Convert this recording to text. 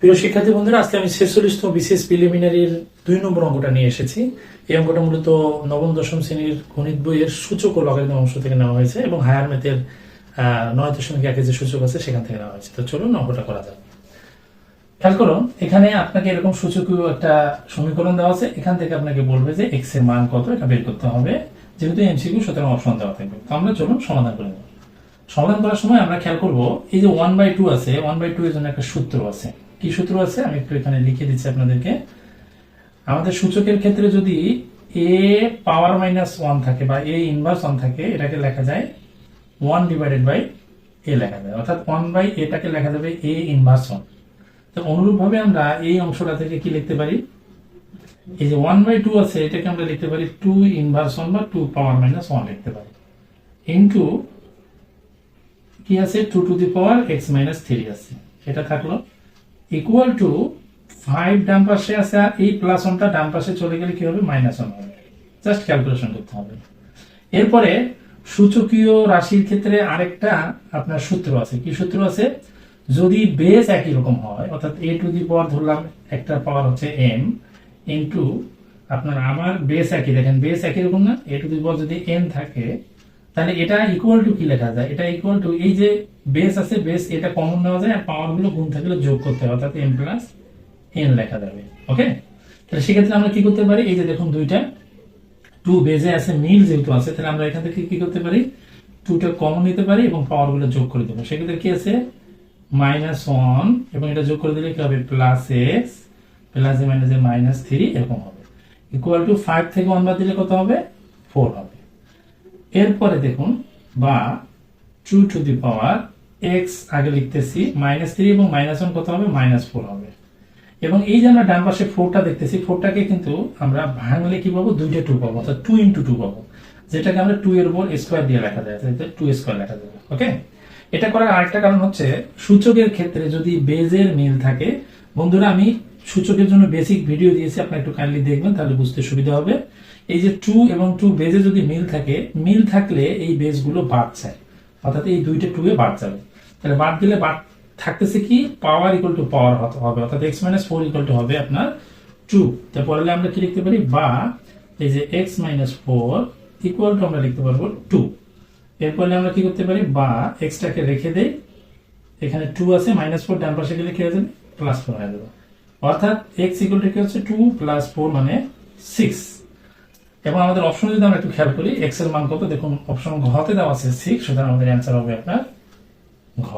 প্রিয় শিক্ষার্থী বন্ধুরা, আজকে আমি 46তম বিসিএস প্রিলিমিনারির 2 নম্বর অঙ্কটা নিয়ে এসেছি। এই অঙ্কটা মূলত নবম দশম শ্রেণীর গণিত বইয়ের সূচক ও লগারিদম অংশ থেকে নেওয়া হয়েছে এবং হায়ার ম্যাথের 9.1 যে সূচক আছে সেখান থেকে নেওয়া হয়েছে। তো চলুন অঙ্কটা করা যাক। খেয়াল করুন, এখানে আপনাকে এরকম সূচকীয় একটা সমীকরণ দেওয়া আছে। এখান থেকে আপনাকে বলবে যে এক্স এর মান কত, এটা বের করতে হবে। যেহেতু এমসিকিউ, সুতরাং অপশন দেওয়া থাকবে। তো আমরা চলুন সমাধান করে নেব। সমাধান করার সময় আমরা খেয়াল করব, এই যে 1/2 আছে, 1/2 এর জন্য একটা সূত্র আছে। কি সূত্র আছে আমি একটু এখানে লিখে দিচ্ছি আপনাদেরকে। আমাদের সূচকের ক্ষেত্রে যদি a পাওয়ার -1 থাকে বা a ইনভার্স 1 থাকে, এটাকে লেখা যায় 1/a লেখা যায়, অর্থাৎ 1/a টাকে লেখা যাবে a ইনভার্স 1। তো অনুরূপভাবে আমরা এই অংশটা থেকে কি লিখতে পারি, এই যে 1/2 আছে এটাকে আমরা লিখতে পারি 2 ইনভার্স 1 বা 2 পাওয়ার -1 লিখতে পারি, ইনটু কি আছে 2 টু দি পাওয়ার x - 3 আছে, এটা থাকলো ইকুয়াল টু 5 ডান পাশে আছে আর এই প্লাস 1টা ডান পাশে চলে গেলে কি হবে, -1 হবে। জাস্ট ক্যালকুলেশন করতে হবে। এরপরে সূচকীয় রাশির ক্ষেত্রে আরেকটা আপনার সূত্র আছে। কি সূত্র আছে, যদি বেস একই রকম হয়, অর্থাৎ a টু দি পাওয়ার ধরলাম একটা পাওয়ার হচ্ছে m ইনটু আপনার আমার বেস একই, দেখেন বেস একই রকম না, a টু দি পাওয়ার যদি n থাকে তাহলে এটা ইকুয়াল টু কি লেখা যায়, এটা ইকুয়াল টু এই যে বেস আছে, বেস এটা কমন নেওয়া যায় আর পাওয়ার গুলো গুণ থাকলে যোগ করতে হবে, অর্থাৎ m প্লাস n লেখা যাবে। ওকে, তাহলে সেক্ষেত্রে আমরা কি করতে পারি, এই যে দেখুন দুইটা 2 বেজে আছে, মিল যেহেতু আছে, তাহলে আমরা এখান থেকে কি করতে পারি, 2টা কমন নিতে পারি এবং পাওয়ার গুলো যোগ করে দেবো। সেক্ষেত্রে কি আছে -1 এবং এটা যোগ করে দিলে কি হবে +x প্লাস a - -3 এরকম হবে, ইকুয়াল টু 5 থেকে 1 বাদ দিলে কত হবে 4 হবে। এরপরে দেখুন বা 2 টু দি পাওয়ার x আগে লিখতেছি -3 এবং -1 কত হবে -4 হবে। এবং এই যে আমরা ডান পাশে 4টা দেখতেছি, 4টাকে কিন্তু আমরা ভাঙলে কি পাবো, দুইটা 2 পাবো, অর্থাৎ 2 × 2 পাবো, যেটাকে আমরা 2 এর উপর স্কয়ার দিয়ে লেখা যায়, তাহলে 2 স্কয়ার লেখা যাবে। ওকে, এটা করার আরেকটা কারণ হচ্ছে সূচকের ক্ষেত্রে যদি বেজের মিল থাকে, বন্ধুরা আমি সূচকের জন্য বেসিক ভিডিও দিয়েছি, আপনারা একটু কাইন্ডলি দেখবেন, তাহলে বুঝতে সুবিধা হবে। এই যে 2 এবং 2 বেজে যদি মিল থাকে, মিল থাকলে এই বেজগুলো বাদ যায়, অর্থাৎ এই দুইটা 2 এ বাদ যাবে। তাহলে বাদ দিলে বাদ থাকতেছে কি, পাওয়ার ইকুয়াল টু পাওয়ার হবে, অর্থাৎ x - 4 ইকুয়াল টু হবে আপনার 2। তারপরে আমরা কি লিখতে পারি, বা এই যে x - 4 ইকুয়াল টু আমরা লিখতে পারবো 2। এরপরে আমরা কি করতে পারি, বা x টাকে রেখে দেই, এখানে 2 আছে, -4 ডান পাশে গেলে কি হয়ে যাবে +4 হয়ে যাবে, অর্থাৎ x ইকুয়াল টু কি হচ্ছে 2 + 4 মানে 6। এবং আমাদের অপশনে যদি আমরা একটু খেয়াল করি x এর মান কত, দেখুন অপশন ঘ তে দেওয়া আছে 6, সুতরাং আমাদের অ্যান্সার হবে আপনার ঘ।